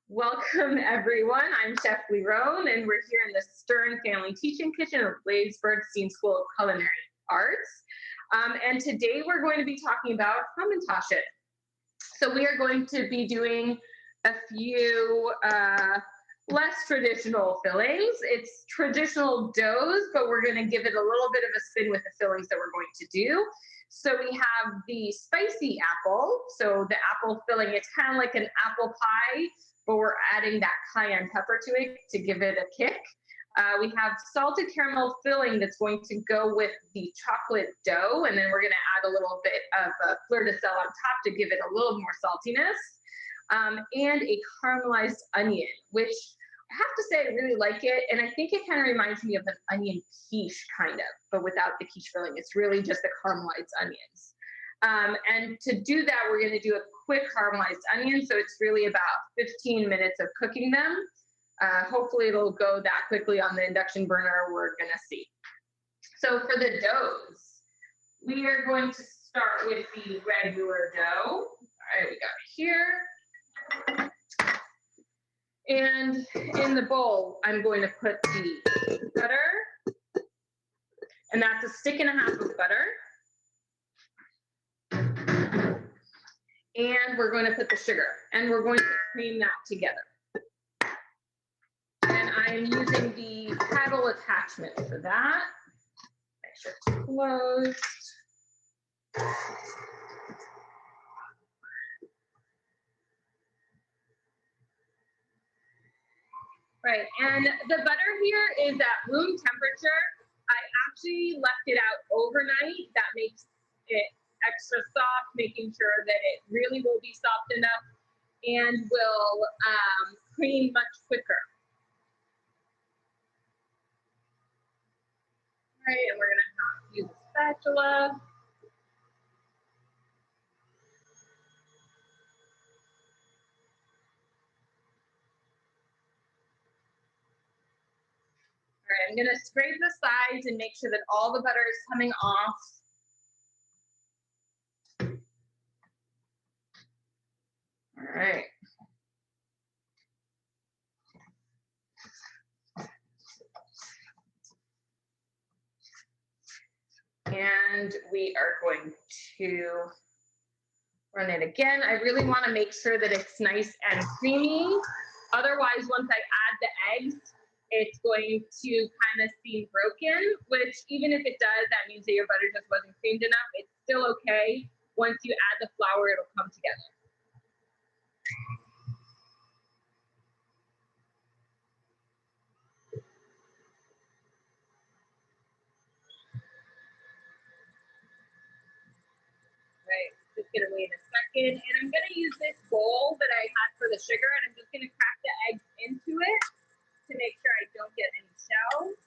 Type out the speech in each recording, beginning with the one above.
Welcome, everyone. I'm Chef Liron, and we're here in the Stern Family Teaching Kitchen of Bladesbernstein School of Culinary Arts. And today we're going to be talking about Hamantaschen. So we are going to be doing a few less traditional fillings. It's traditional doughs, but we're going to give it a little bit of a spin with the fillings that we're going to do. So we have the spicy apple. So the apple filling, it's kind of like an apple pie, but we're adding that cayenne pepper to it to give it a kick. We have salted caramel filling that's going to go with the chocolate dough, and then we're going to add a little bit of fleur de sel on top to give it a little more saltiness, and a caramelized onion, which I have to say I really like it, and I think it kind of reminds me of an onion quiche, kind of, but without the quiche filling. It's really just the caramelized onions. And to do that, we're going to do a quick caramelized onion, so it's really about 15 minutes of cooking them. Hopefully it'll go that quickly on the induction burner. We're going to see. So for the doughs, we are going to start with the regular dough. All right, we got it here. And in the bowl, I'm going to put the butter, and that's a stick and a half of butter. And we're going to put the sugar, and we're going to cream that together. And I'm using the paddle attachment for that. Make sure it's closed. Right, and the butter here is at room temperature. I actually left it out overnight. That makes it extra soft, making sure that it really will be soft enough and will cream much quicker. All right, and we're gonna use a spatula. All right, I'm gonna scrape the sides and make sure that all the butter is coming off. All right. And we are going to run it again. I really want to make sure that it's nice and creamy. Otherwise, once I add the eggs, it's going to kind of seem broken, which even if it does, that means that your butter just wasn't creamed enough. It's still okay. Once you add the flour, it'll come together. Right, just gonna wait a second, and I'm gonna use this bowl that I had for the sugar, and I'm just gonna crack the eggs into it to make sure I don't get any shells.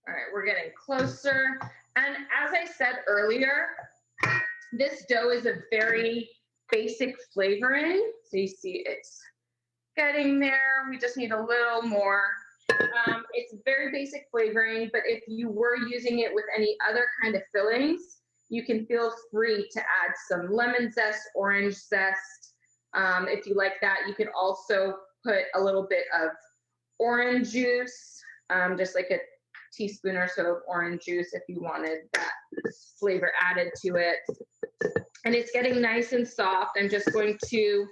All right, we're getting closer. And as I said earlier, this dough is a very basic flavoring. So you see it's getting there. We just need a little more. It's very basic flavoring, but if you were using it with any other kind of fillings, you can feel free to add some lemon zest, orange zest. If you like that, you can also put a little bit of orange juice, just like a teaspoon or so of orange juice if you wanted that flavor added to it. And it's getting nice and soft. I'm just going to,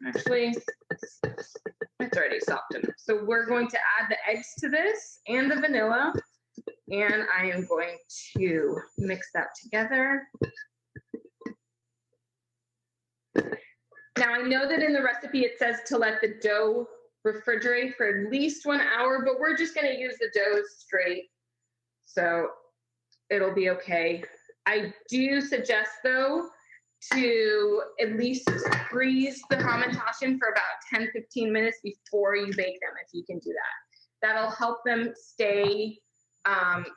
actually, it's already soft enough. So we're going to add the eggs to this and the vanilla, and I am going to mix that together. Now I know that in the recipe it says to let the dough refrigerate for at least 1 hour, but we're just going to use the dough straight, so it'll be okay. I do suggest, though, to at least freeze the Hamantaschen for about 10-15 minutes before you bake them, if you can do that. That'll help them stay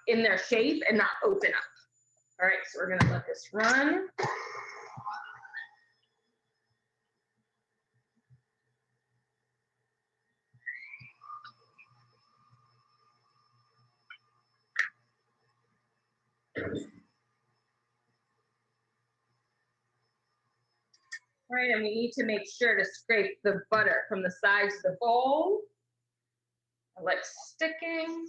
in their shape and not open up. All right, so we're gonna let this run. All right, and we need to make sure to scrape the butter from the sides of the bowl. Like sticking.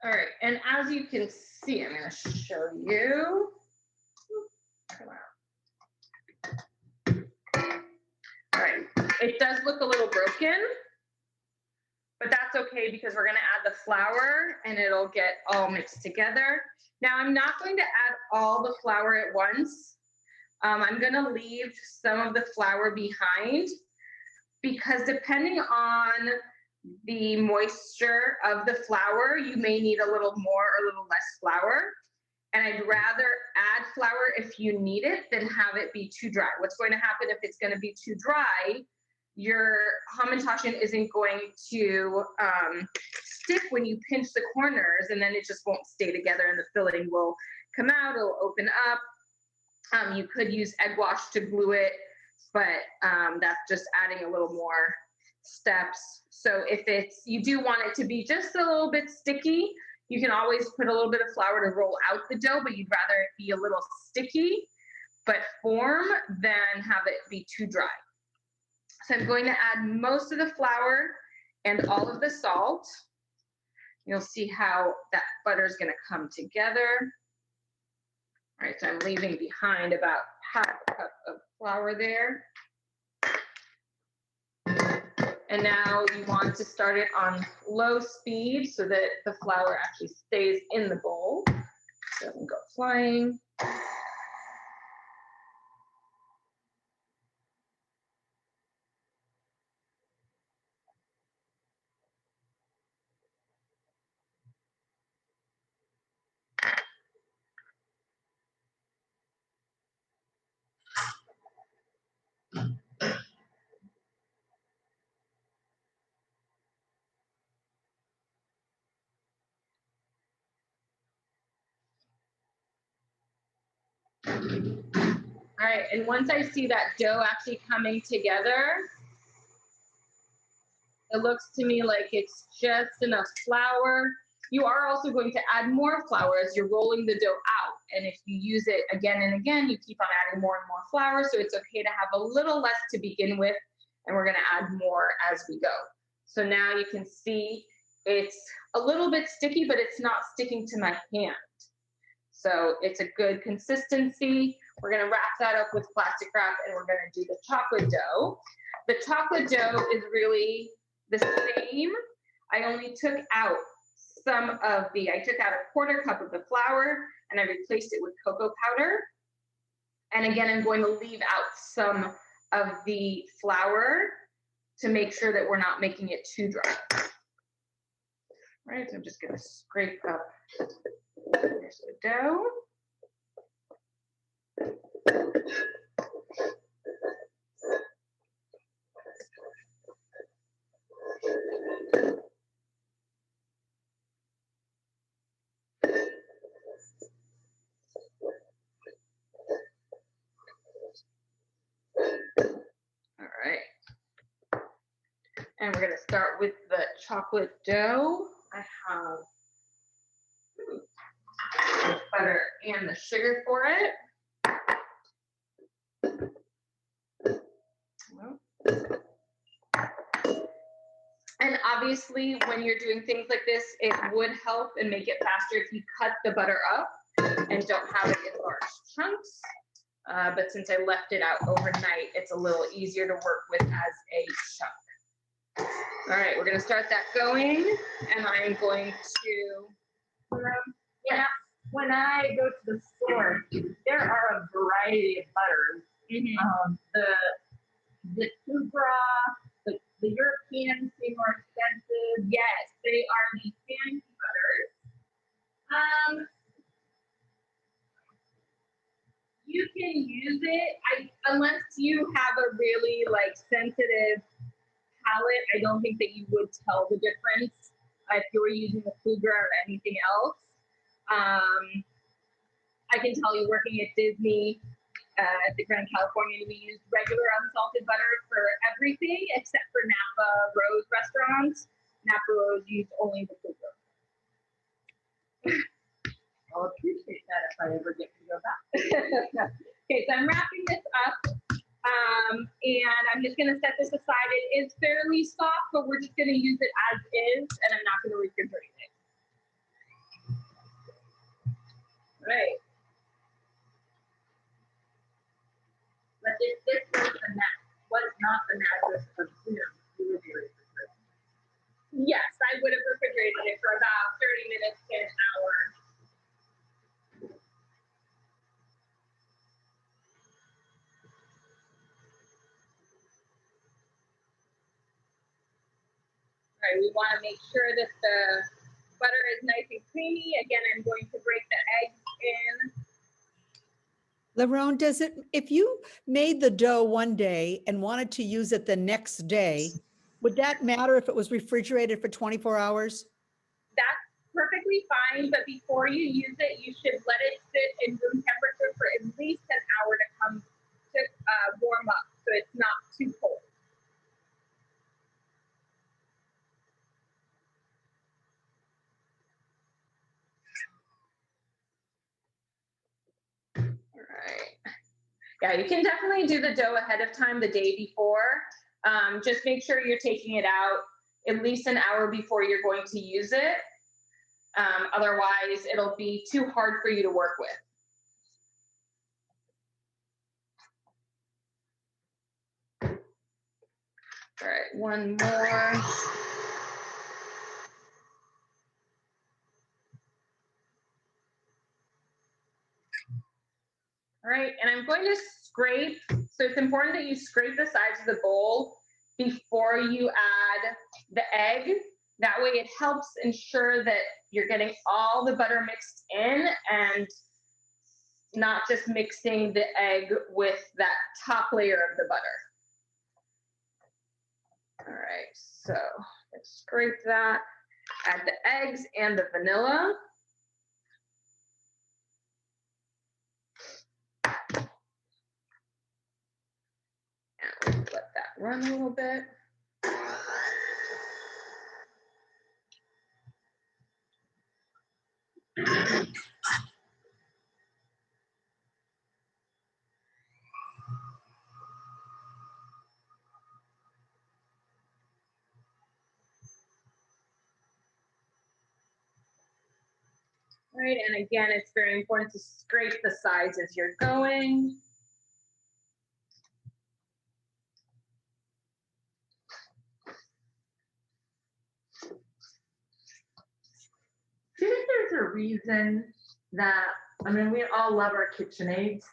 All right, and as you can see, I'm going to show you. Come on. All right, it does look a little broken, but that's okay because we're going to add the flour and it'll get all mixed together. Now, I'm not going to add all the flour at once. I'm going to leave some of the flour behind because depending on the moisture of the flour, you may need a little more or a little less flour. And I'd rather add flour if you need it than have it be too dry. What's going to happen if it's going to be too dry, your Hamantaschen isn't going to stick when you pinch the corners, and then it just won't stay together and the filling will come out, it'll open up. You could use egg wash to glue it, but that's just adding a little more steps. So if you do want it to be just a little bit sticky, you can always put a little bit of flour to roll out the dough, but you'd rather it be a little sticky but form than have it be too dry. So I'm going to add most of the flour and all of the salt. You'll see how that butter is going to come together. All right, so I'm leaving behind about half a cup of flour there. And now you want to start it on low speed so that the flour actually stays in the bowl. So it doesn't go flying. All right, and once I see that dough actually coming together, it looks to me like it's just enough flour. You are also going to add more flour as you're rolling the dough out. And if you use it again and again, you keep on adding more and more flour. So it's okay to have a little less to begin with, and we're gonna add more as we go. So now you can see it's a little bit sticky, but it's not sticking to my hand. So it's a good consistency. We're gonna wrap that up with plastic wrap and we're gonna do the chocolate dough. The chocolate dough is really the same. I only took out I took out a quarter cup of the flour and I replaced it with cocoa powder. And again, I'm going to leave out some of the flour to make sure that we're not making it too dry. All right, so I'm just gonna scrape up there's the dough. All right. And we're going to start with the chocolate dough. I have the butter and the sugar for it. And obviously, when you're doing things like this, it would help and make it faster if you cut the butter up and don't have it in large chunks. But since I left it out overnight, it's a little easier to work with as a chunk. All right, we're going to start that going, and I'm going to, Yeah. When I go to the store, there are a variety of butters. The Kubra, the Europeans seem more expensive. Yes, they are the fancy butters. You can use it unless you have a really like sensitive palate. I don't think that you would tell the difference if you were using the Fugra or anything else. I can tell you, working at Disney at the Grand Californian, we used regular unsalted butter for everything except for Napa Rose restaurants. Napa Rose used only the Fugra. I'll appreciate that if I ever get to go back. Okay, so I'm wrapping this up, and I'm just going to set this aside. It is fairly soft, but we're just going to use it as is, and I'm not going to refrigerate it. All right. But if this was not the mattress of Zoom, you would be refrigerated. Yes, I would have refrigerated it for about 30 minutes to an hour. All right, we want to make sure that the butter is nice and creamy. Again, I'm going to break the eggs in. Liron, if you made the dough one day and wanted to use it the next day, would that matter if it was refrigerated for 24 hours? That's perfectly fine, but before you use it, you should let it sit in room temperature for at least an hour to warm up, so it's not too cold. All right. Yeah, you can definitely do the dough ahead of time the day before. Just make sure you're taking it out at least an hour before you're going to use it. Otherwise, it'll be too hard for you to work with. All right, one more. All right, and I'm going to scrape. So it's important that you scrape the sides of the bowl before you add the egg. That way it helps ensure that you're getting all the butter mixed in and not just mixing the egg with that top layer of the butter. All right, so let's scrape that, add the eggs and the vanilla. And let that run a little bit. All right, and again, it's very important to scrape the sides as you're going. Do you think there's a reason that, I mean, we all love our KitchenAids.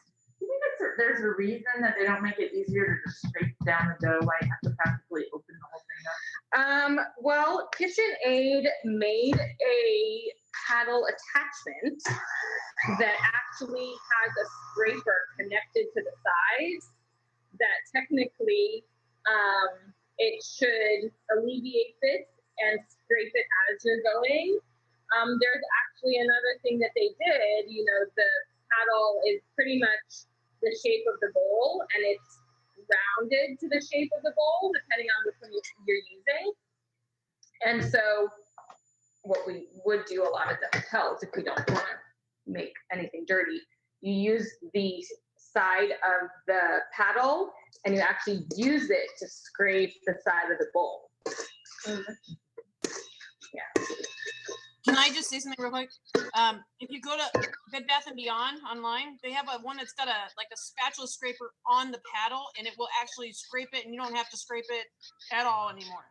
Do you think there's a reason that they don't make it easier to just scrape down the dough while you have to practically open the whole thing up? Well, KitchenAid made a paddle attachment that actually has a scraper connected to the sides that technically it should alleviate this and scrape it as you're going. There's actually another thing that they did. You know, the paddle is pretty much the shape of the bowl, and it's rounded to the shape of the bowl, depending on which one you're using. And so what we would do a lot of hotels, if we don't want to make anything dirty, you use the side of the paddle and you actually use it to scrape the side of the bowl. Yeah. Can I just say something real quick? If you go to Bed Bath & Beyond online, they have one that's got a spatula scraper on the paddle, and it will actually scrape it, and you don't have to scrape it at all anymore.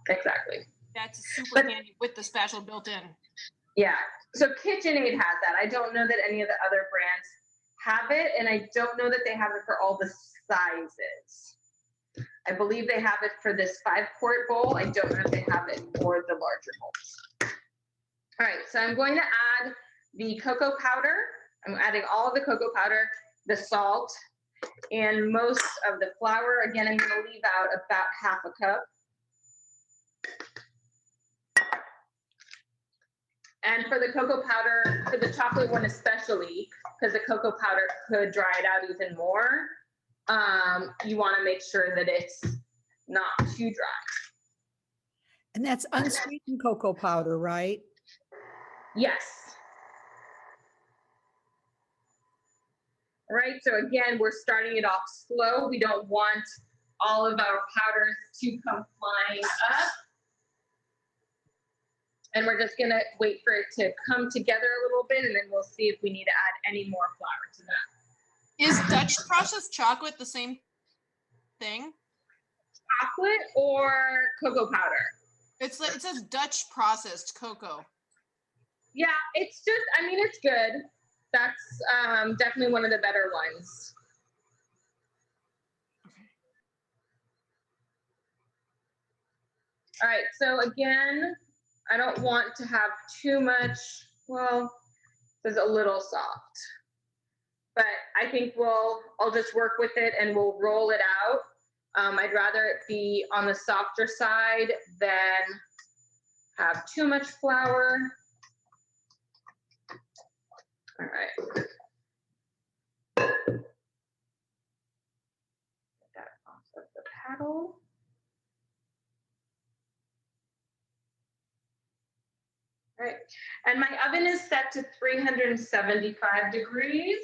Exactly. That's super handy with the spatula built in. Yeah. So KitchenAid has that. I don't know that any of the other brands have it, and I don't know that they have it for all the sizes. I believe they have it for this 5-quart bowl. I don't know if they have it for the larger bowls. All right, so I'm going to add the cocoa powder. I'm adding all of the cocoa powder, the salt, and most of the flour. Again, I'm going to leave out about half a cup. And for the cocoa powder, for the chocolate one especially, because the cocoa powder could dry it out even more, you want to make sure that it's not too dry. And that's unsweetened cocoa powder, right? Yes. All right, so again, we're starting it off slow. We don't want all of our powders to come flying up. And we're just gonna wait for it to come together a little bit, and then we'll see if we need to add any more flour to that. Is Dutch processed chocolate the same thing? Chocolate or cocoa powder? It's like, it says Dutch processed cocoa. Yeah, it's just, I mean, it's good. That's definitely one of the better ones. All right, so again, I don't want to have too much, well, this is a little soft, but I think I'll just work with it and we'll roll it out. I'd rather it be on the softer side than have too much flour. All right. Get that off of the paddle. All right, and my oven is set to 375 degrees.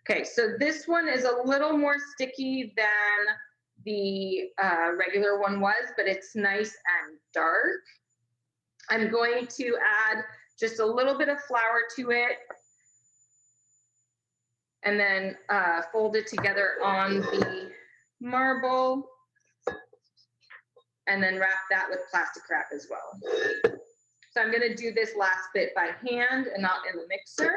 Okay, so this one is a little more sticky than the regular one was, but it's nice and dark. I'm going to add just a little bit of flour to it and then fold it together on the marble and then wrap that with plastic wrap as well. So I'm gonna do this last bit by hand and not in the mixer.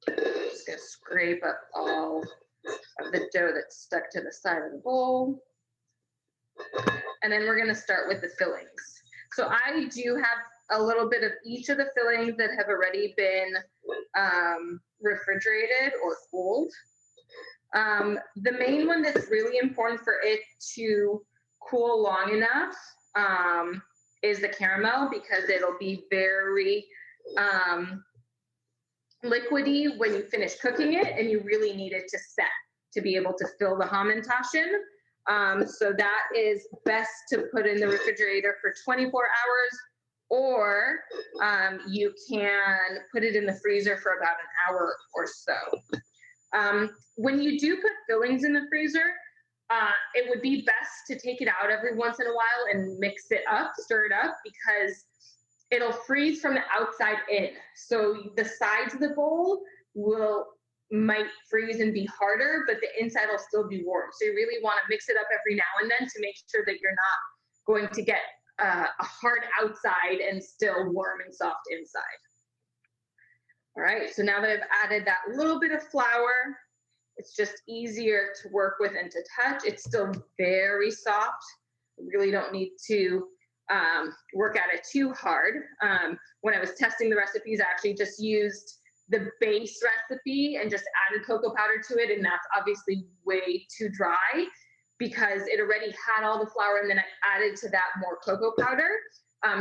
Just gonna scrape up all of the dough that's stuck to the side of the bowl. And then we're gonna start with the fillings. So I do have a little bit of each of the fillings that have already been refrigerated or cooled. The main one that's really important for it to cool long enough is the caramel, because it'll be very liquidy when you finish cooking it, and you really need it to set to be able to fill the Hamantaschen. So that is best to put in the refrigerator for 24 hours, or you can put it in the freezer for about an hour or so. When you do put fillings in the freezer, it would be best to take it out every once in a while and mix it up, stir it up, because it'll freeze from the outside in. So the sides of the bowl might freeze and be harder, but the inside will still be warm. So you really want to mix it up every now and then to make sure that you're not going to get a hard outside and still warm and soft inside. All right, so now that I've added that little bit of flour, it's just easier to work with and to touch. It's still very soft. You really don't need to work at it too hard. When I was testing the recipes, I actually just used the base recipe and just added cocoa powder to it, and that's obviously way too dry because it already had all the flour, and then I added to that more cocoa powder.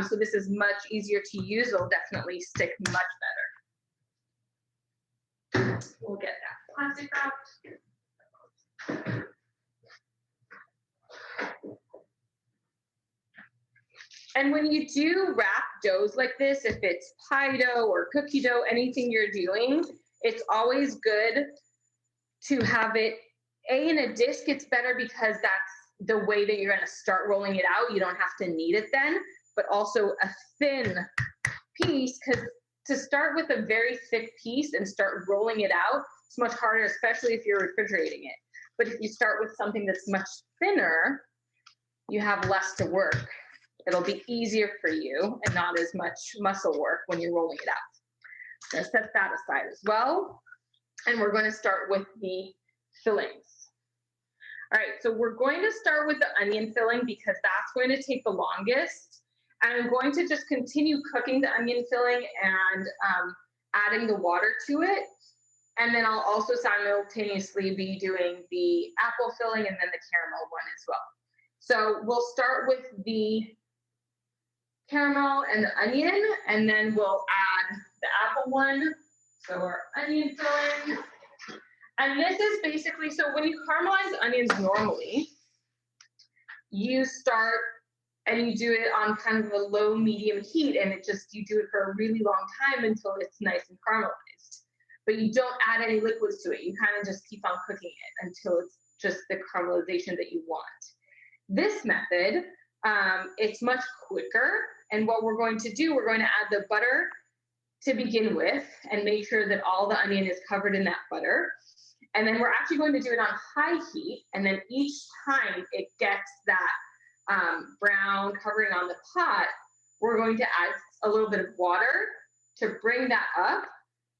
So this is much easier to use. It'll definitely stick much better. We'll get that plastic out. And when you do wrap doughs like this, if it's pie dough or cookie dough, anything you're doing, it's always good to have it in a disc. It's better because that's the way that you're going to start rolling it out. You don't have to knead it then, but also a thin piece, because to start with a very thick piece and start rolling it out, it's much harder, especially if you're refrigerating it. But if you start with something that's much thinner, you have less to work. It'll be easier for you and not as much muscle work when you're rolling it out. I'm gonna set that aside as well. And we're going to start with the fillings. All right, so we're going to start with the onion filling because that's going to take the longest. And I'm going to just continue cooking the onion filling and adding the water to it. And then I'll also simultaneously be doing the apple filling and then the caramel one as well. So we'll start with the caramel and the onion, and then we'll add the apple one. So our onion filling. And this is basically, so when you caramelize onions normally, you start and you do it on kind of a low medium heat, and you do it for a really long time until it's nice and caramelized. But you don't add any liquids to it. You kind of just keep on cooking it until it's just the caramelization that you want. This method, it's much quicker. And what we're going to do, we're going to add the butter to begin with and make sure that all the onion is covered in that butter. And then we're actually going to do it on high heat. And then each time it gets that brown covering on the pot, we're going to add a little bit of water to bring that up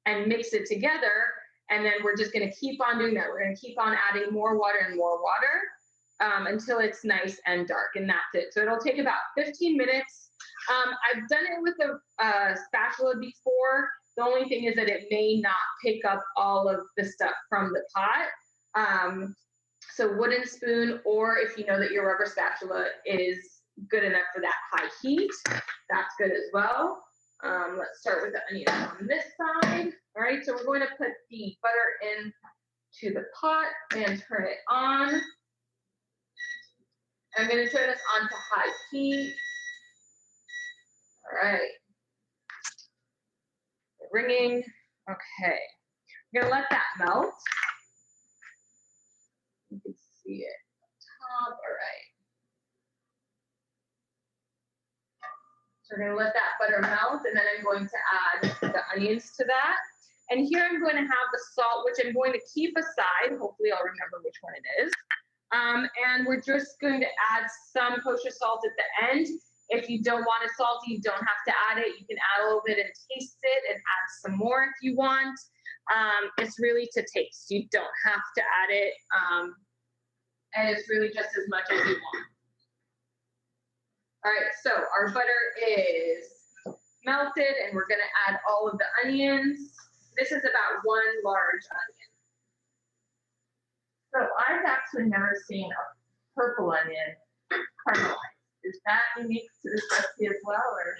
and mix it together. And then we're just going to keep on doing that. We're going to keep on adding more water and more water until it's nice and dark, and that's it. So it'll take about 15 minutes. I've done it with a spatula before. The only thing is that it may not pick up all of the stuff from the pot. So wooden spoon, or if you know that your rubber spatula is good enough for that high heat, that's good as well. Let's start with the onion on this side. All right, so we're going to put the butter into the pot and turn it on. I'm going to turn this on to high heat. All right. Ringing. Okay. I'm going to let that melt. You can see it on top. All right. So we're going to let that butter melt, and then I'm going to add the onions to that. And here I'm going to have the salt, which I'm going to keep aside. Hopefully I'll remember which one it is. And we're just going to add some kosher salt at the end. If you don't want it salty, you don't have to add it. You can add a little bit and taste it and add some more if you want. It's really to taste. You don't have to add it. And it's really just as much as you want. All right, so our butter is melted, and we're going to add all of the onions. This is about 1 large onion. So I've actually never seen a purple onion caramelized. Is that unique to this recipe as well, or?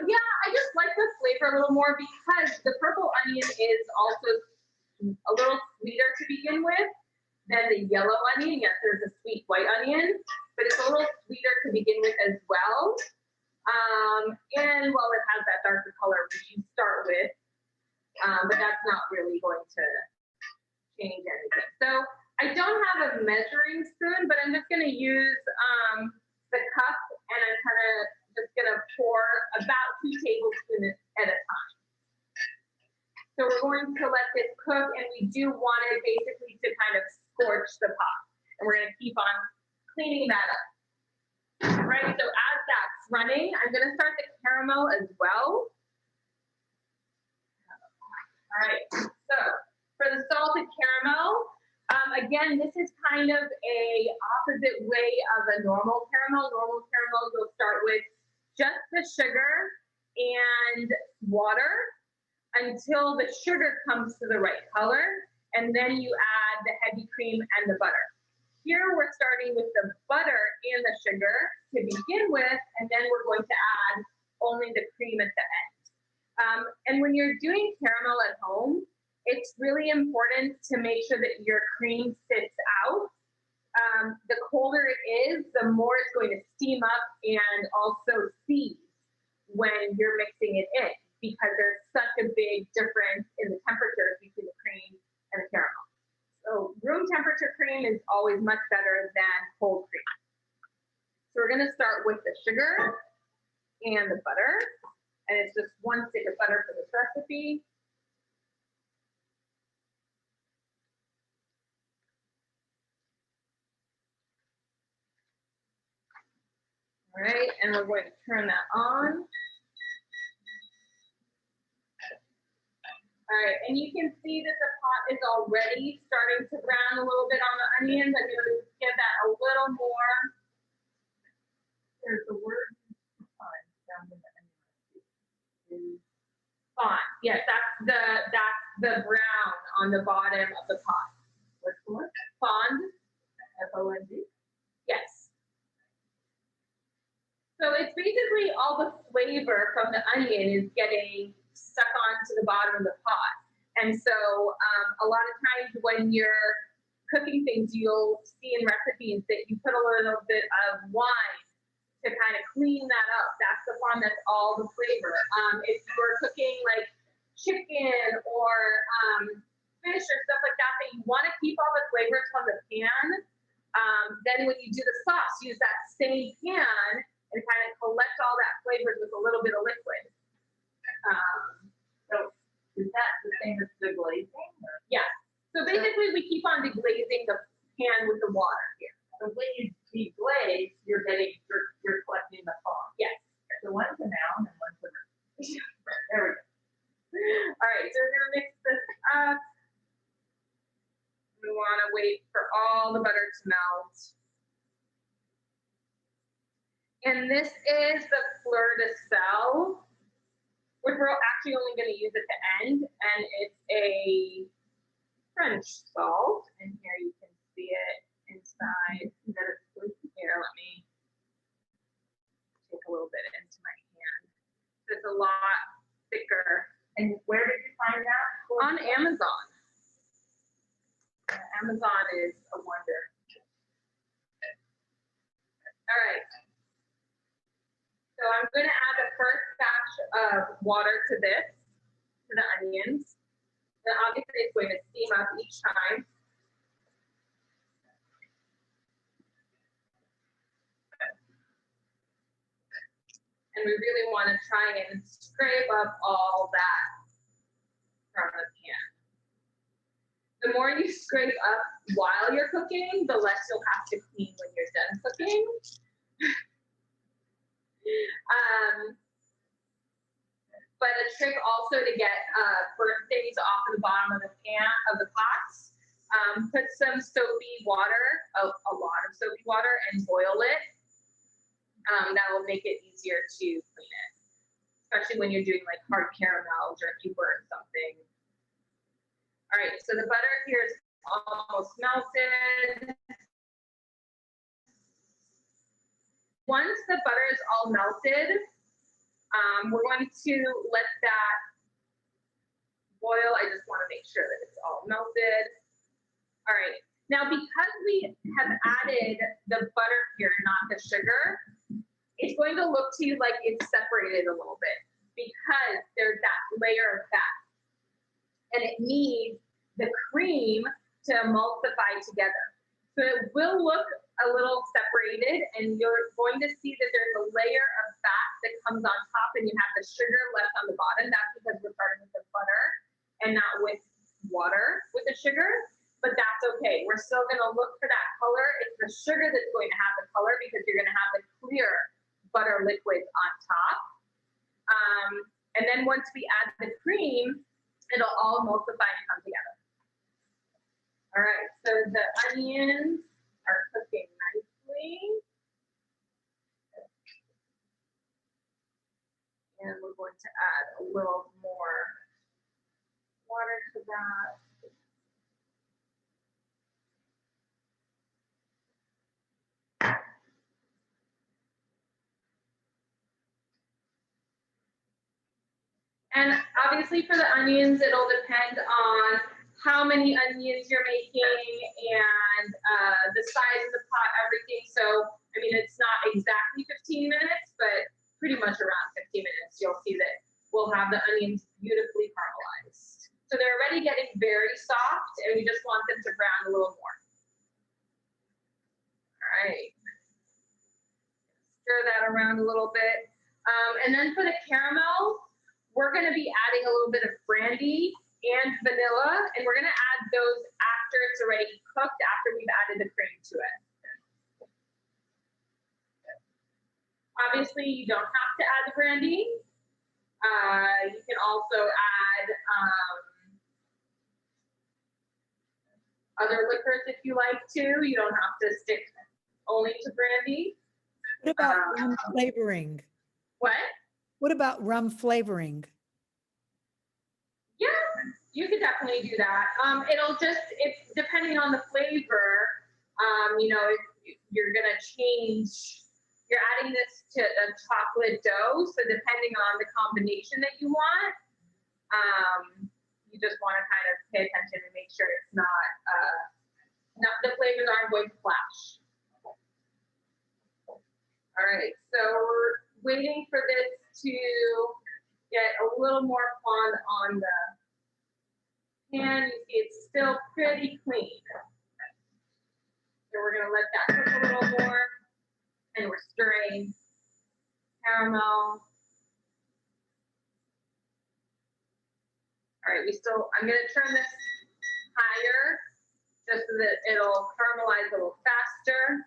Yeah, I just like the flavor a little more because the purple onion is also a little sweeter to begin with than the yellow onion. Yes, there's a sweet white onion, but it's a little sweeter to begin with as well. And well, it has that darker color which you start with, but that's not really going to change anything. So I don't have a measuring spoon, but I'm just going to use the cup, and I'm kind of just going to pour about 2 tablespoons at a time. So we're going to let this cook, and we do want it basically to kind of scorch the pot. And we're going to keep on cleaning that up. All right, so as that's running, I'm going to start the caramel as well. All right, so for the salted caramel, again, this is kind of a opposite way of a normal caramel. Normal caramels will start with just the sugar and water until the sugar comes to the right color, and then you add the heavy cream and the butter. Here we're starting with the butter and the sugar to begin with, and then we're going to add only the cream at the end. And when you're doing caramel at home, it's really important to make sure that your cream sits out. The colder it is, the more it's going to steam up and also seize when you're mixing it in, because there's such a big difference in the temperature between the cream and the caramel. So room temperature cream is always much better than cold cream. So we're going to start with the sugar and the butter, and it's just 1 stick of butter for this recipe. All right, and we're going to turn that on. All right, and you can see that the pot is already starting to brown a little bit on the onions. I'm going to give that a little more. There's the word down in the onion. Fond. Yes, that's the brown on the bottom of the pot. What's the word? Fond. F-O-N-D? Yes. So it's basically all the flavor from the onion is getting stuck onto the bottom of the pot. And so a lot of times when you're cooking things, you'll see in recipes that you put a little bit of wine to kind of clean that up. That's the fond, that's all the flavor. If you're cooking like chicken or fish or stuff like that, that you want to keep all the flavors from the pan, then when you do the sauce, use that same pan and kind of collect all that flavor with a little bit of liquid. So is that the same as the glazing? Or? Yeah. So basically, we keep on deglazing the pan with the water here. So when you deglaze, you're collecting the fond. Yes. So one's a noun and one's a verb. There we go. All right, so we're gonna mix this up. We want to wait for all the butter to melt. And this is the fleur de sel, which we're actually only going to use at the end, and it's a French salt. And here you can see it inside. Here, let me take a little bit into my hand. It's a lot thicker. And where did you find that? On Amazon. Amazon is a wonder. All right. So I'm going to add the first batch of water to this, to the onions. And obviously it's going to steam up each time. And we really want to try and scrape up all that from the pan. The more you scrape up while you're cooking, the less you'll have to clean when you're done cooking. But a trick also to get burnt things off of the bottom of the pan of the pots, put some soapy water, a lot of soapy water, and boil it. That will make it easier to clean it, especially when you're doing like hard caramels or if you burn something. All right, so the butter here is almost melted. Once the butter is all melted, we're going to let that boil. I just want to make sure that it's all melted. All right, now because we have added the butter here, not the sugar, it's going to look to you like it's separated a little bit because there's that layer of fat. And it needs the cream to emulsify together. So it will look a little separated, and you're going to see that there's a layer of fat that comes on top, and you have the sugar left on the bottom. That's because we're starting with the butter and not with water with the sugar, but that's okay. We're still going to look for that color. It's the sugar that's going to have the color because you're going to have the clear butter liquid on top. And then once we add the cream, it'll all emulsify and come together. All right, so the onions are cooking nicely. And we're going to add a little more water to that. And obviously for the onions, it'll depend on how many onions you're making and the size of the pot, everything. So, I mean, it's not exactly 15 minutes, but pretty much around 15 minutes, you'll see that we'll have the onions beautifully caramelized. So they're already getting very soft, and we just want them to brown a little more. All right. Stir that around a little bit. And then for the caramel, we're going to be adding a little bit of brandy and vanilla, and we're going to add those after it's already cooked, after we've added the cream to it. obviously, you don't have to add the brandy. You can also add other liquors if you like to. You don't have to stick only to brandy. What about rum flavoring? What? What about rum flavoring? Yeah, you could definitely do that. It's depending on the flavor. You know, if you're gonna change, you're adding this to a chocolate dough, so depending on the combination that you want, you just want to kind of pay attention and make sure it's not the flavors aren't going to clash. All right, so we're waiting for this to get a little more fond on the pan. You see it's still pretty clean. So we're gonna let that cook a little more, and we're stirring caramel. All right, I'm gonna turn this higher just so that it'll caramelize a little faster.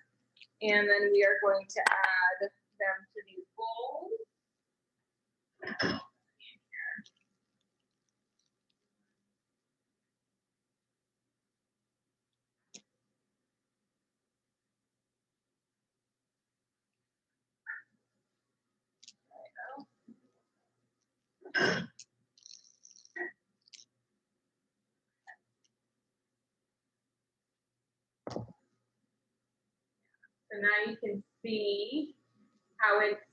And then we are going to add them to these bowls. So now you can see how it's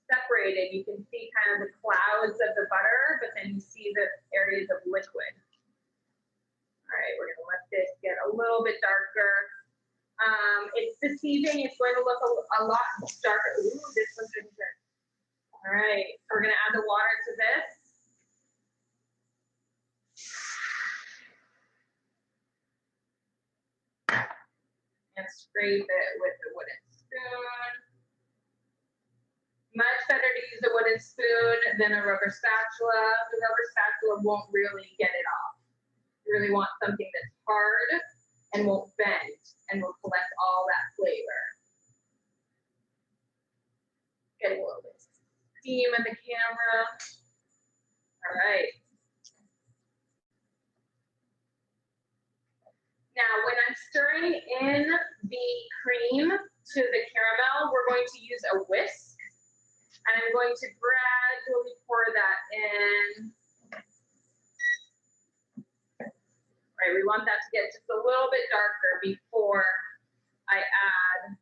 separated. You can see kind of the clouds of the butter, but then you see the areas of liquid. All right, we're gonna let this get a little bit darker. It's deceiving. It's going to look a lot darker. Ooh, this one's really good. All right, so we're gonna add the water to this. And scrape it with the wooden spoon. Much better to use a wooden spoon than a rubber spatula. The rubber spatula won't really get it off. You really want something that's hard and won't bend and will collect all that flavor. Getting a little bit of steam in the camera. All right. Now, when I'm stirring in the cream to the caramel, we're going to use a whisk. And I'm going to gradually pour that in. All right, we want that to get just a little bit darker before I add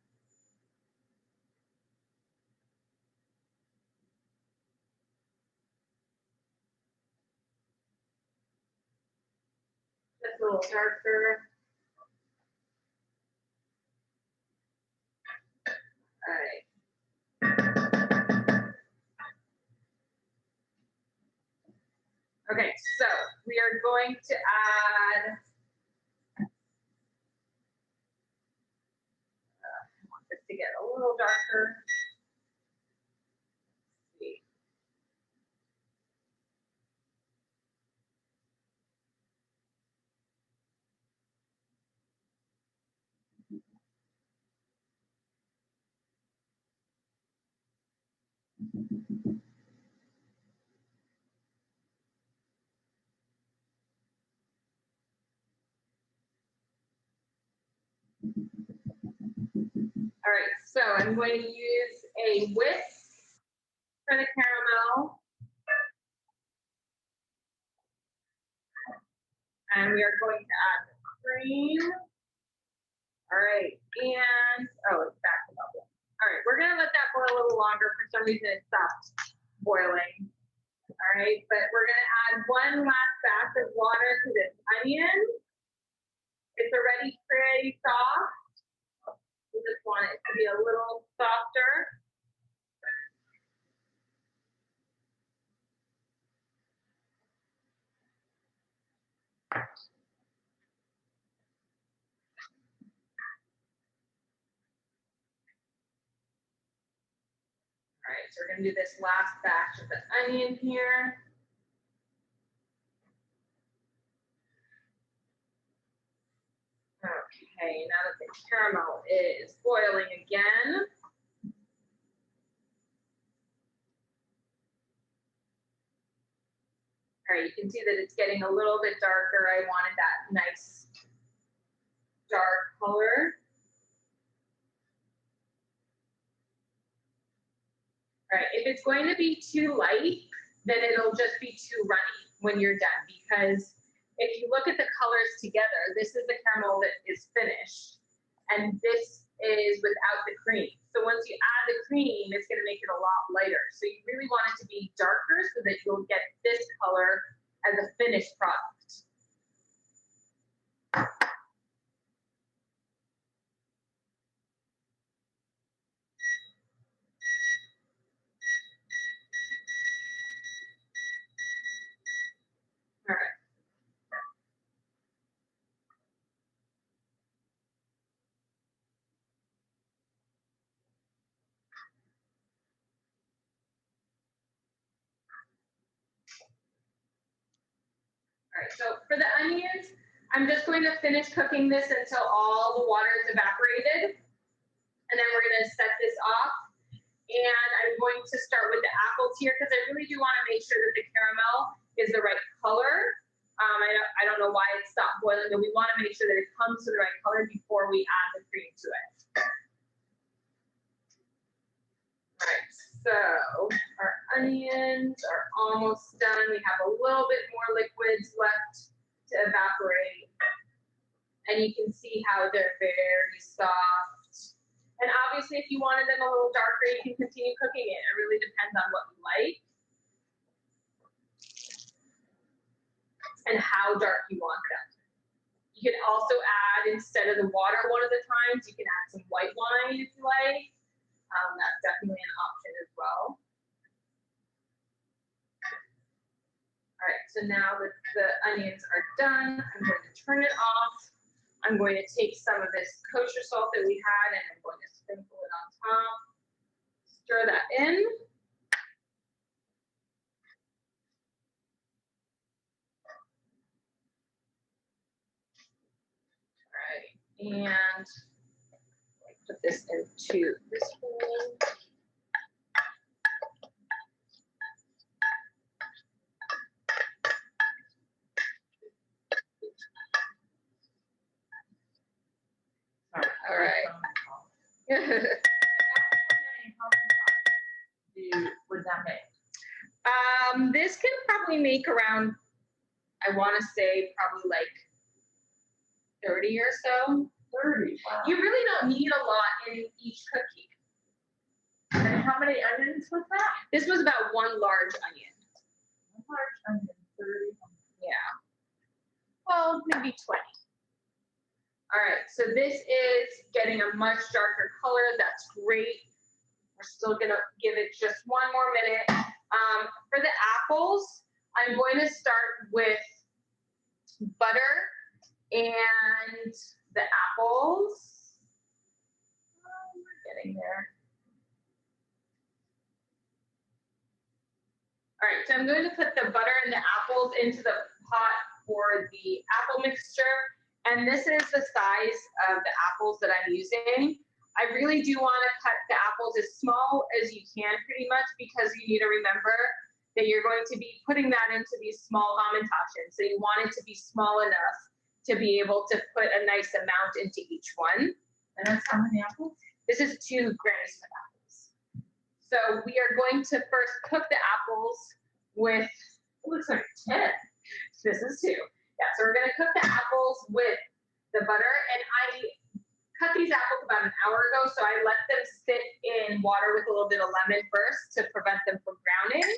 just a little darker. All right. Okay, so we are going to add, I want this to get a little darker. Let's see. All right, so I'm going to use a whisk for the caramel. And we are going to add the cream. All right, and, oh, it's back to bubble. All right, we're gonna let that boil a little longer. For some reason, it stopped boiling. All right, but we're gonna add one last batch of water to this onion. It's already pretty soft. We just want it to be a little softer. All right, so we're gonna do this last batch of the onion here. Okay, now that the caramel is boiling again, All right, you can see that it's getting a little bit darker. I wanted that nice dark color. All right, if it's going to be too light, then it'll just be too runny when you're done, because if you look at the colors together, this is the caramel that is finished, and this is without the cream. So once you add the cream, it's going to make it a lot lighter. So you really want it to be darker so that you'll get this color as a finished product. All right. All right, so for the onions, I'm just going to finish cooking this until all the water is evaporated. And then we're going to set this off. And I'm going to start with the apples here because I really do want to make sure that the caramel is the right color. I don't know why it stopped boiling, but we want to make sure that it comes to the right color before we add the cream to it. All right, so our onions are almost done. We have a little bit more liquids left to evaporate. And you can see how they're very soft. And obviously, if you wanted them a little darker, you can continue cooking it. It really depends on what you like and how dark you want them. You can also add, instead of the water one of the times, you can add some white wine if you like. That's definitely an option as well. All right, so now that the onions are done, I'm going to turn it off. I'm going to take some of this kosher salt that we had and I'm going to sprinkle it on top. Stir that in. All right, and put this into this bowl. All right. Would that make? This can probably make around, I want to say probably like 30 or so. 30. Wow. You really don't need a lot in each cookie. And how many onions was that? This was about one large onion. One large onion, 30. Yeah. Well, maybe 20. All right, so this is getting a much darker color. That's great. We're still gonna give it just one more minute. For the apples, I'm going to start with butter and the apples. Oh, we're getting there. All right, so I'm going to put the butter and the apples into the pot for the apple mixture. And this is the size of the apples that I'm using. I really do want to cut the apples as small as you can pretty much because you need to remember that you're going to be putting that into these small Hamantaschen. So you want it to be small enough to be able to put a nice amount into each one. And that's how many apples? This is 2 Granny Smith apples. So we are going to first cook the apples with, It looks like 10. this is 2. Yeah, so we're gonna cook the apples with the butter, and I cut these apples about an hour ago, so I let them sit in water with a little bit of lemon first to prevent them from browning.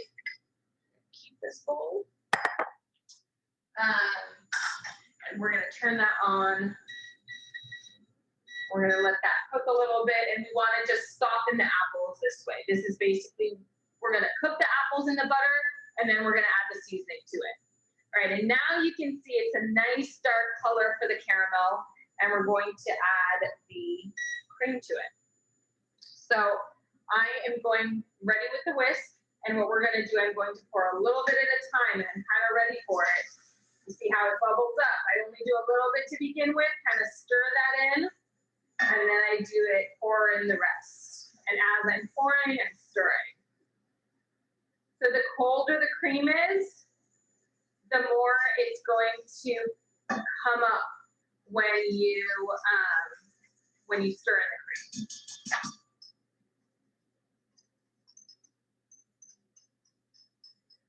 Keep this bowl. And we're gonna turn that on. We're gonna let that cook a little bit, and we wanna just soften the apples this way. This is basically, we're gonna cook the apples in the butter, and then we're gonna add the seasoning to it. All right, and now you can see it's a nice dark color for the caramel, and we're going to add the cream to it. So I am going ready with the whisk, and what we're gonna do, I'm going to pour a little bit at a time, and I'm kind of ready for it. You see how it bubbles up. I only do a little bit to begin with, kind of stir that in, and then I do it, pour in the rest. And as I'm pouring, I'm stirring. So the colder the cream is, the more it's going to come up when you stir in the cream.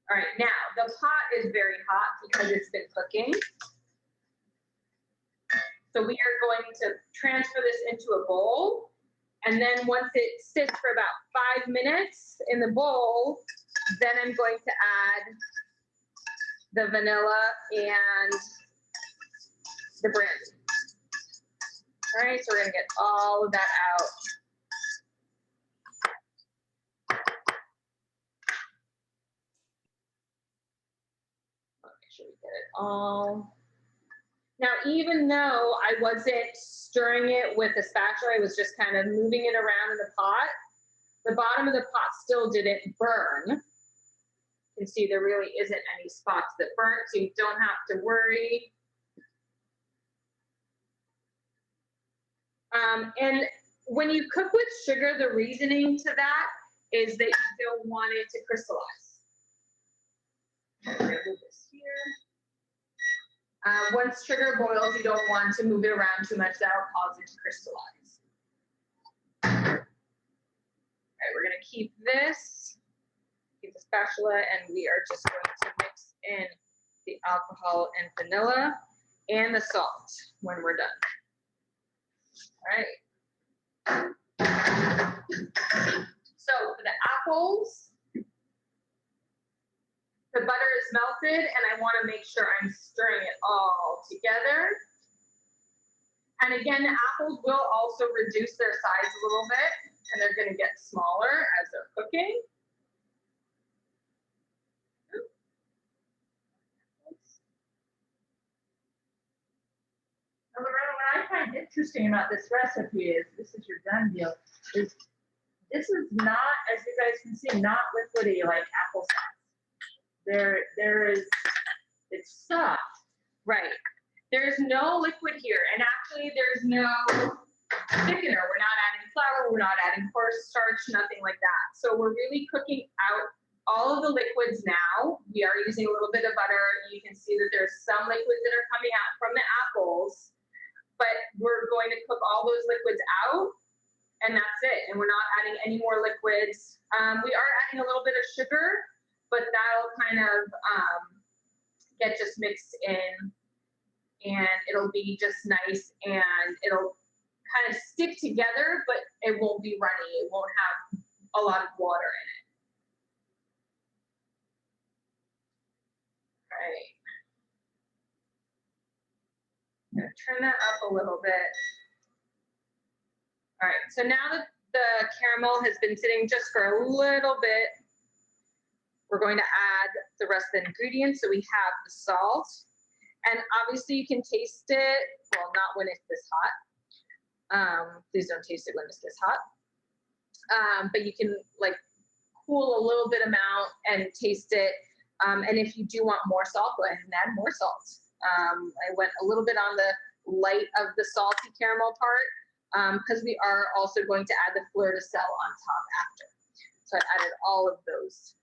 All right, now the pot is very hot because it's been cooking. So we are going to transfer this into a bowl. And then once it sits for about 5 minutes in the bowl, then I'm going to add the vanilla and the brandy. All right, so we're gonna get all of that out. Make sure we get it all. Now, even though I wasn't stirring it with a spatula, I was just kind of moving it around in the pot, the bottom of the pot still didn't burn. You can see there really isn't any spots that burnt, so you don't have to worry. And when you cook with sugar, the reasoning to that is that you don't want it to crystallize. I'm gonna move this here. Once sugar boils, you don't want to move it around too much. That'll cause it to crystallize. All right, we're gonna keep this, keep the spatula, and we are just going to mix in the alcohol and vanilla and the salt when we're done. All right. So for the apples, the butter is melted, and I want to make sure I'm stirring it all together. And again, the apples will also reduce their size a little bit, and they're going to get smaller as they're cooking. What I find interesting about this recipe is, this is your done deal, is this is not, as you guys can see, not liquidy like applesauce. It's soft. Right. There's no liquid here, and actually there's no thickener. We're not adding flour, we're not adding cornstarch, nothing like that. So we're really cooking out all of the liquids now. We are using a little bit of butter. You can see that there's some liquids that are coming out from the apples, but we're going to cook all those liquids out, and that's it. And we're not adding any more liquids. We are adding a little bit of sugar, but that'll kind of get just mixed in, and it'll be just nice, and it'll kind of stick together, but it won't be runny. It won't have a lot of water in it. All right. I'm gonna turn that up a little bit. All right, so now that the caramel has been sitting just for a little bit, we're going to add the rest of the ingredients. So we have the salt, and obviously you can taste it. Well, not when it's this hot. Please don't taste it when it's this hot. But you can like cool a little bit amount and taste it. And if you do want more salt, go ahead and add more salt. I went a little bit on the light of the salty caramel part because we are also going to add the fleur de sel on top after. So I added all of those,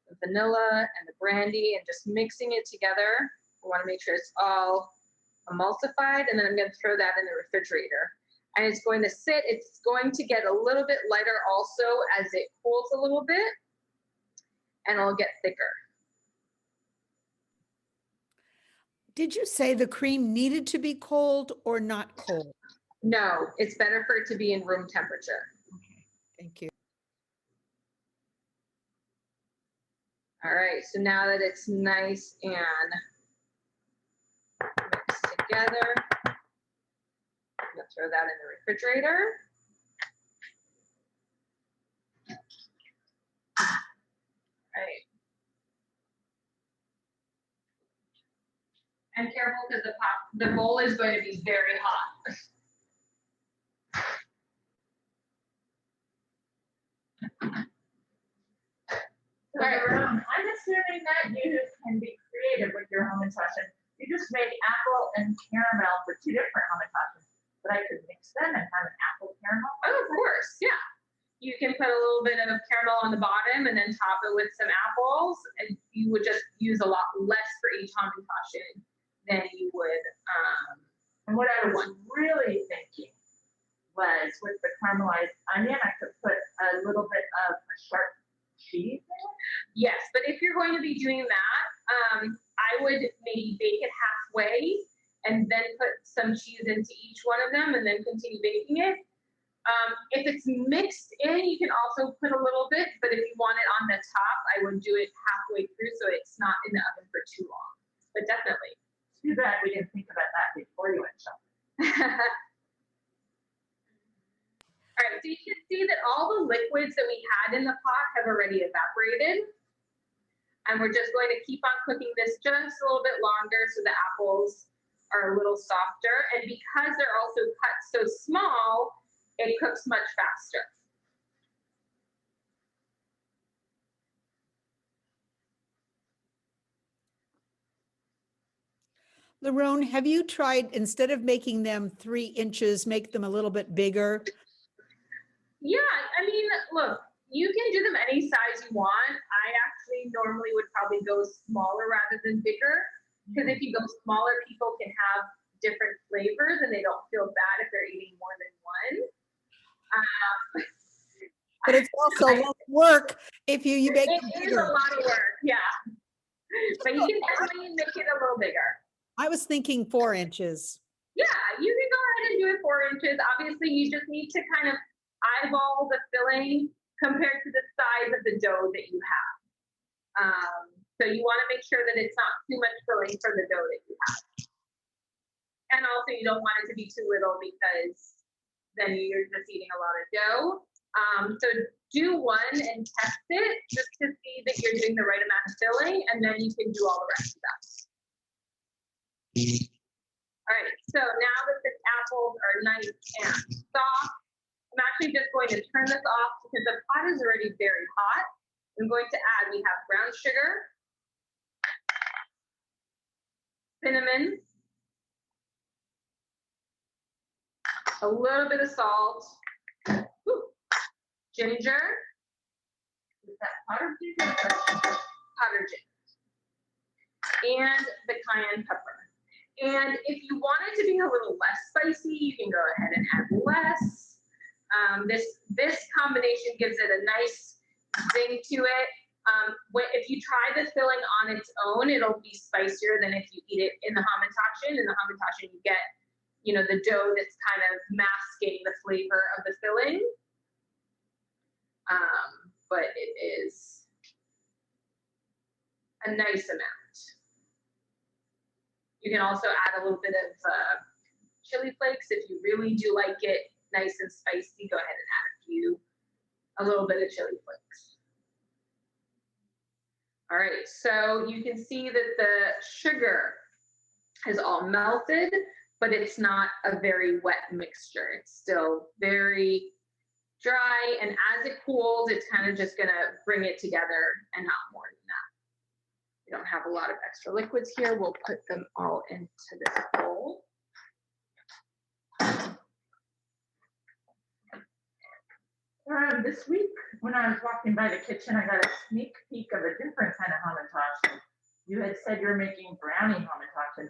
the vanilla and the brandy, and just mixing it together. I want to make sure it's all emulsified, and then I'm going to throw that in the refrigerator. And it's going to sit, it's going to get a little bit lighter also as it cools a little bit, and it'll get thicker. Did you say the cream needed to be cold or not cold? No, it's better for it to be in room temperature. Okay, thank you. All right, so now that it's nice and mixed together, I'm gonna throw that in the refrigerator. All right. And careful because the bowl is going to be very hot. So I'm assuming that you can be creative with your Hamantaschen. You just made apple and caramel for 2 different Hamantaschens, but I could mix them and have an apple caramel. Oh, of course, yeah. You can put a little bit of caramel on the bottom and then top it with some apples. And you would just use a lot less for each Hamantaschen than you would. And what I was really thinking was with the caramelized onion, I could put a little bit of a sharp cheese in it. Yes, but if you're going to be doing that, I would maybe bake it halfway and then put some cheese into each one of them and then continue baking it. If it's mixed in, you can also put a little bit, but if you want it on the top, I would do it halfway through so it's not in the oven for too long. But definitely. Too bad we didn't think about that before you went shopping. All right, so you can see that all the liquids that we had in the pot have already evaporated. And we're just going to keep on cooking this just a little bit longer so the apples are a little softer. And because they're also cut so small, it cooks much faster. Liron, have you tried, instead of making them 3 inches, make them a little bit bigger? Yeah, I mean, look, you can do them any size you want. I actually normally would probably go smaller rather than bigger, because if you go smaller, people can have different flavors and they don't feel bad if they're eating more than one. But it's also a lot of work if you make it It is bigger. a lot of work, yeah. But you can definitely make it a little bigger. I was thinking 4 inches. Yeah, you can go ahead and do it 4 inches. Obviously, you just need to kind of eyeball the filling compared to the size of the dough that you have. So you want to make sure that it's not too much filling for the dough that you have. And also, you don't want it to be too little because then you're just eating a lot of dough. So do one and test it just to see that you're doing the right amount of filling, and then you can do all the rest of that. All right, so now that the apples are nice and soft, I'm actually just going to turn this off because the pot is already very hot. I'm going to add, we have brown sugar, cinnamon, a little bit of salt, ginger, is that powdered ginger? Powdered ginger, and the cayenne pepper. And if you want it to be a little less spicy, you can go ahead and add less. This combination gives it a nice zing to it. If you try the filling on its own, it'll be spicier than if you eat it in the Hamantaschen. In the Hamantaschen, you get, the dough that's kind of masking the flavor of the filling. But it is a nice amount. You can also add a little bit of chili flakes if you really do like it nice and spicy. Go ahead and add a little bit of chili flakes. All right, so you can see that the sugar is all melted, but it's not a very wet mixture. It's still very dry, and as it cools, it's kind of just gonna bring it together and not more than that. We don't have a lot of extra liquids here. We'll put them all into this bowl. This week, when I was walking by the kitchen, I got a sneak peek of a different kind of Hamantaschen. You had said you were making brownie Hamantaschen.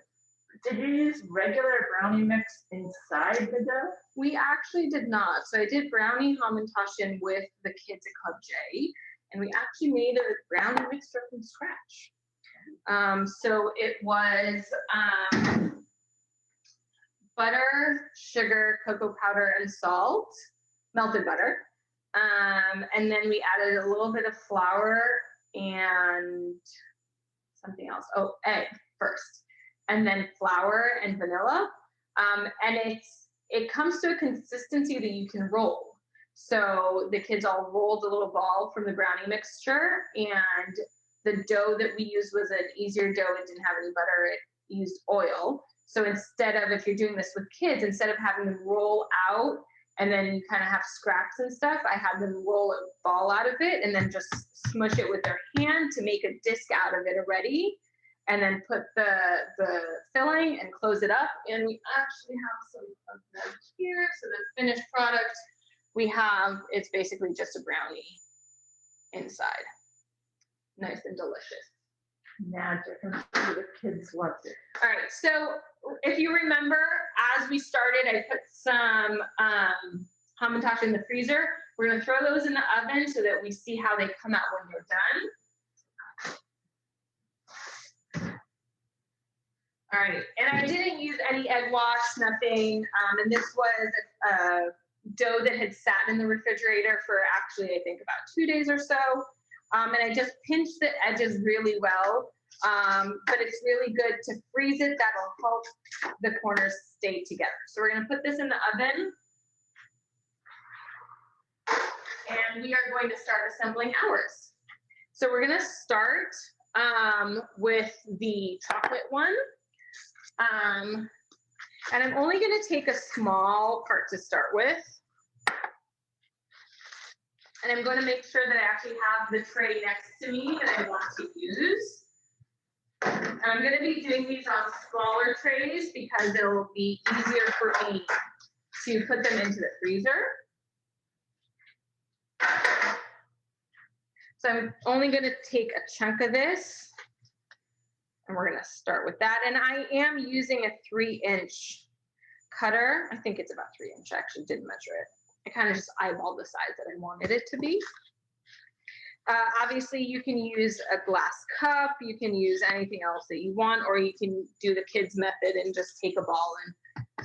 Did you use regular brownie mix inside the dough? We actually did not. So I did brownie Hamantaschen with the kids at Club J, and we actually made a brownie mixture from scratch. So it was butter, sugar, cocoa powder, and salt, melted butter. And then we added a little bit of flour and something else. Oh, egg first, and then flour and vanilla. And it comes to a consistency that you can roll. So the kids all rolled a little ball from the brownie mixture, and the dough that we used was an easier dough. It didn't have any butter. It used oil. So instead of, if you're doing this with kids, instead of having them roll out and then you kind of have scraps and stuff, I had them roll a ball out of it and then just smush it with their hand to make a disc out of it already, and then put the filling and close it up. And we actually have some of them here. So the finished product we have, it's basically just a brownie inside. Nice and delicious. Magic. I'm sure the kids loved it. All right, so if you remember, as we started, I put some Hamantaschen in the freezer. We're gonna throw those in the oven so that we see how they come out when they're done. All right, and I didn't use any egg wash, nothing, and this was a dough that had sat in the refrigerator for actually, I think about 2 days or so. And I just pinched the edges really well, but it's really good to freeze it. That'll help the corners stay together. So we're gonna put this in the oven. And we are going to start assembling ours. So we're gonna start with the chocolate one. And I'm only gonna take a small part to start with. And I'm going to make sure that I actually have the tray next to me that I want to use. And I'm going to be doing these on smaller trays because it'll be easier for me to put them into the freezer. So I'm only going to take a chunk of this. And we're going to start with that. And I am using a 3-inch cutter. I think it's about 3 inch. I actually didn't measure it. I kind of just eyeballed the size that I wanted it to be. Obviously, you can use a glass cup, you can use anything else that you want, or you can do the kids method and just take a ball and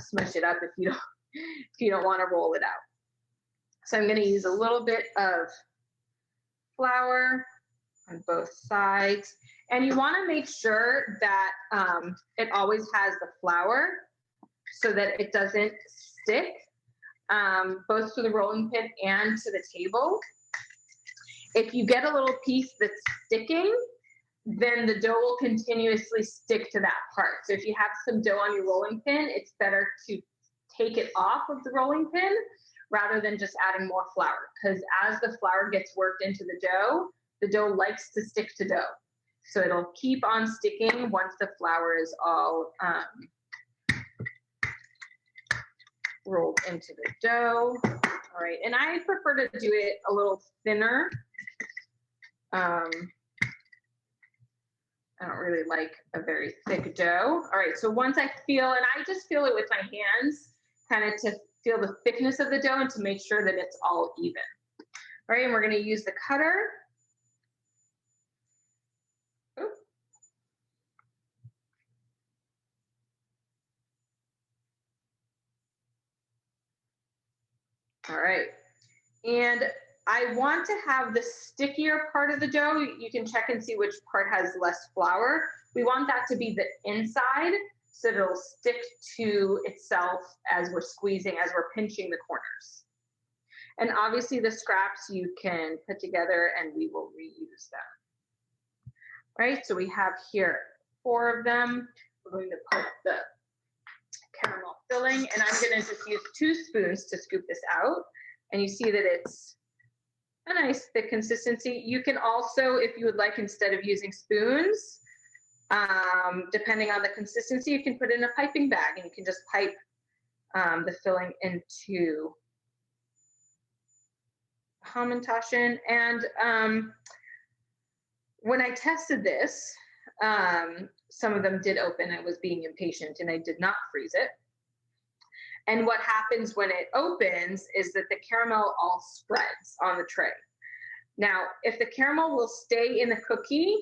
smush it up if you don't want to roll it out. So I'm going to use a little bit of flour on both sides, and you want to make sure that it always has the flour so that it doesn't stick. Both to the rolling pin and to the table. If you get a little piece that's sticking, then the dough will continuously stick to that part. So if you have some dough on your rolling pin, it's better to take it off of the rolling pin rather than just adding more flour, because as the flour gets worked into the dough likes to stick to dough. So it'll keep on sticking once the flour is all rolled into the dough. All right, and I prefer to do it a little thinner. I don't really like a very thick dough. All right, so once I feel, and I just feel it with my hands, kind of to feel the thickness of the dough and to make sure that it's all even. All right, and we're gonna use the cutter. All right, and I want to have the stickier part of the dough. You can check and see which part has less flour. We want that to be the inside so that it'll stick to itself as we're squeezing, as we're pinching the corners. And obviously the scraps you can put together and we will reuse them. Right, so we have here 4 of them. We're going to put the caramel filling, and I'm going to just use 2 spoons to scoop this out. And you see that it's a nice thick consistency. You can also, if you would like, instead of using spoons, depending on the consistency, you can put in a piping bag and you can just pipe the filling into Hamantaschen. And when I tested this, some of them did open. I was being impatient and I did not freeze it. And what happens when it opens is that the caramel all spreads on the tray. Now, if the caramel will stay in the cookie,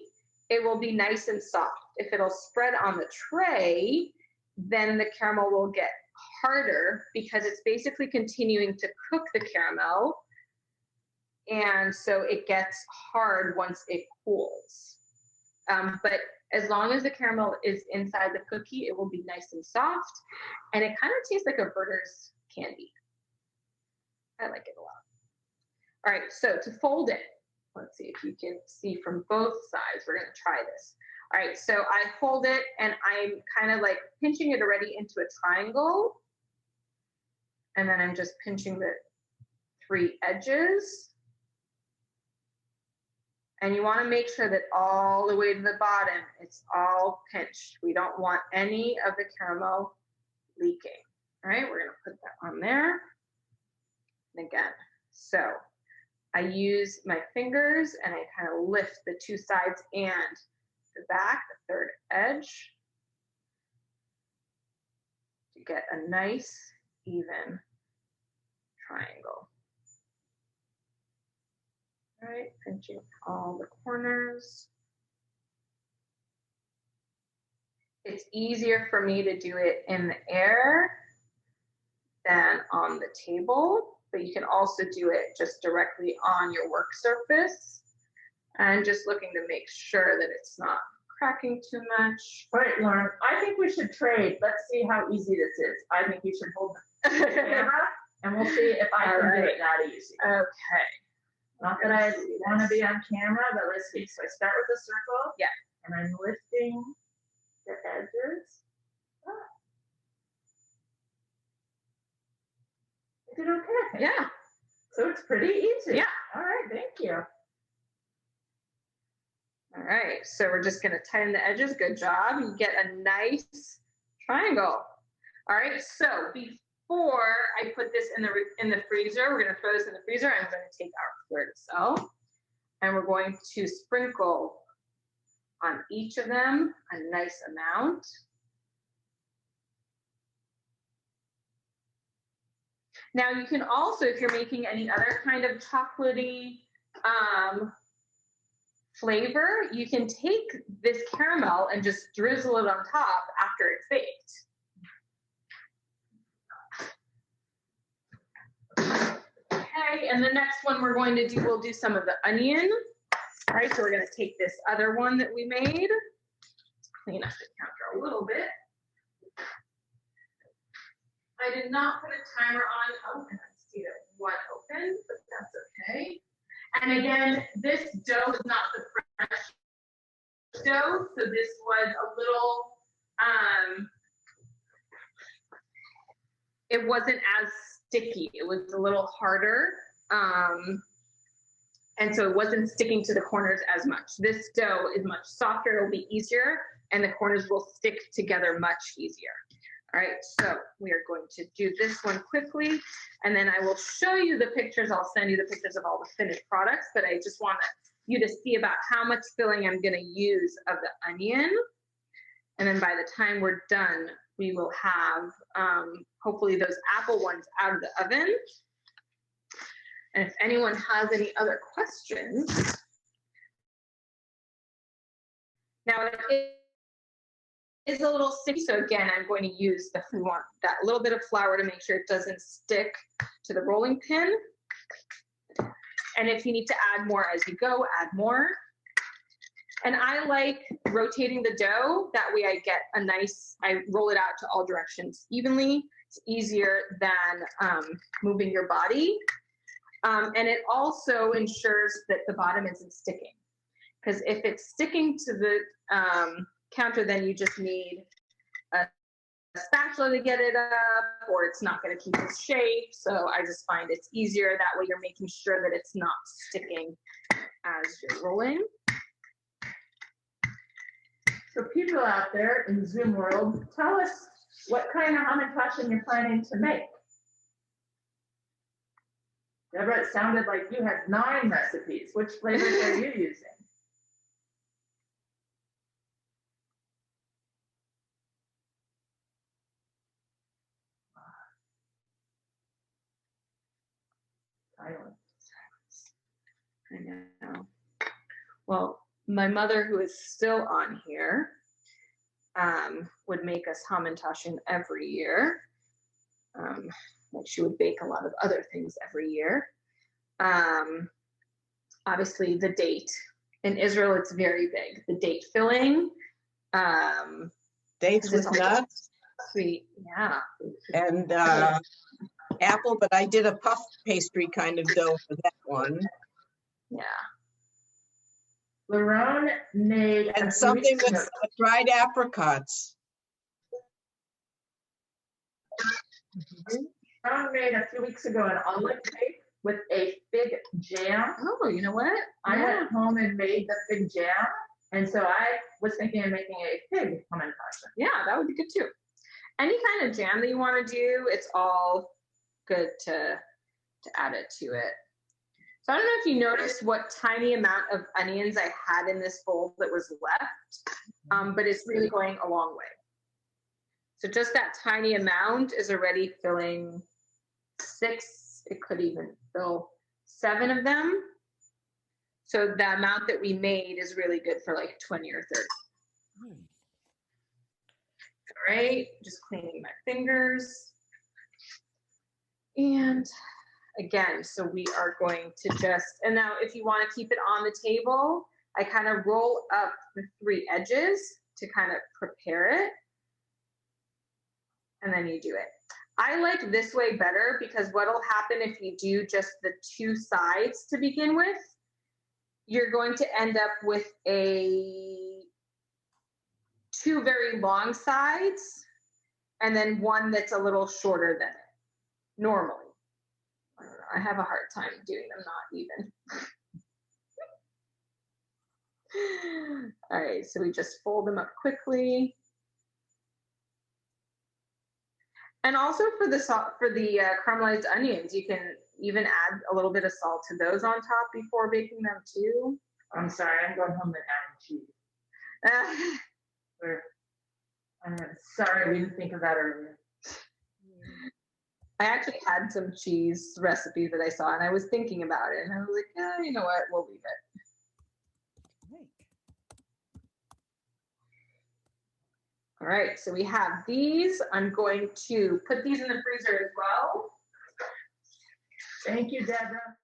it will be nice and soft. If it'll spread on the tray, then the caramel will get harder because it's basically continuing to cook the caramel. And so it gets hard once it cools. But as long as the caramel is inside the cookie, it will be nice and soft. And it kind of tastes like a Werther's candy. I like it a lot. All right, so to fold it, let's see if you can see from both sides. We're gonna try this. All right, so I hold it and I'm kind of like pinching it already into a triangle. And then I'm just pinching the 3 edges. And you want to make sure that all the way to the bottom, it's all pinched. We don't want any of the caramel leaking. All right, we're going to put that on there. and again. So I use my fingers and I kind of lift the two sides and the back, the third edge, to get a nice, even triangle. All right, pinching all the corners. It's easier for me to do it in the air than on the table, but you can also do it just directly on your work surface. And just looking to make sure that it's not cracking too much. All right, Lauren, I think we should trade. Let's see how easy this is. I think you should hold the camera and we'll see if I can do it that easy. Okay. Not that I want to be on camera, but let's see. So I start with a circle. Yeah. And I'm lifting the edges. Is it okay? Yeah. So it's pretty easy. Yeah. All right, thank you. All right, so we're just gonna tighten the edges. Good job. You get a nice triangle. All right, so before I put this in the freezer, we're gonna throw this in the freezer. I'm gonna take our fleur de sel, and we're going to sprinkle on each of them a nice amount. Now you can also, if you're making any other kind of chocolatey flavor, you can take this caramel and just drizzle it on top after it's baked. Okay, and the next one we're going to do, we'll do some of the onion. All right, so we're going to take this other one that we made, clean up the counter a little bit. I did not put a timer on. Oh, and I see that one open, but that's okay. And again, this dough is not the fresh dough, so this was a little, it wasn't as sticky. It was a little harder, and so it wasn't sticking to the corners as much. This dough is much softer. It'll be easier, and the corners will stick together much easier. All right, so we are going to do this one quickly, and then I will show you the pictures. I'll send you the pictures of all the finished products, but I just want you to see about how much filling I'm going to use of the onion. And then by the time we're done, we will have hopefully those apple ones out of the oven. And if anyone has any other questions. Now it is a little sticky, so again, I'm going to use we want that little bit of flour to make sure it doesn't stick to the rolling pin. And if you need to add more as you go, add more. And I like rotating the dough. That way I roll it out to all directions evenly. It's easier than moving your body. And it also ensures that the bottom isn't sticking. Because if it's sticking to the counter, then you just need a spatula to get it up, or it's not going to keep its shape. So I just find it's easier that way. You're making sure that it's not sticking as you're rolling. So people out there in Zoom world, tell us what kind of Hamantaschen you're planning to make. Deborah, it sounded like you had 9 recipes. Which flavors are you using? I know. Well, my mother, who is still on here, would make us Hamantaschen every year. Like she would bake a lot of other things every year. Obviously, the date. In Israel, it's very big. The date filling. Dates with nuts. Sweet, yeah. And apple, but I did a puff pastry kind of dough for that one. Yeah. Liron made And something with dried apricots. Liron made a few weeks ago an olive cake with a fig jam. Oh, you know what? I went home and made the fig jam. And so I was thinking of making a fig Hamantaschen. Yeah, that would be good too. Any kind of jam that you want to do, it's all good to to add it to it. So I don't know if you noticed what tiny amount of onions I had in this bowl that was left, but it's really going a long way. So just that tiny amount is already filling 6, it could even fill 7 of them. So the amount that we made is really good for like 20 or 30. All right, just cleaning my fingers. And again, so we are going to just, and now if you want to keep it on the table, I kind of roll up the 3 edges to kind of prepare it. And then you do it. I like this way better because what'll happen if you do just the 2 sides to begin with, you're going to end up with 2 very long sides and then one that's a little shorter than it normally. I don't know, I have a hard time doing them not even. All right, so we just fold them up quickly. And also for the salt, for the caramelized onions, you can even add a little bit of salt to those on top before baking them too. I'm sorry, I'm going home and adding cheese. I'm sorry, we didn't think of that earlier. I actually had some cheese recipe that I saw and I was thinking about it and I was like, you know what, we'll leave it. All right, so we have these. I'm going to put these in the freezer as well. Thank you, Deborah.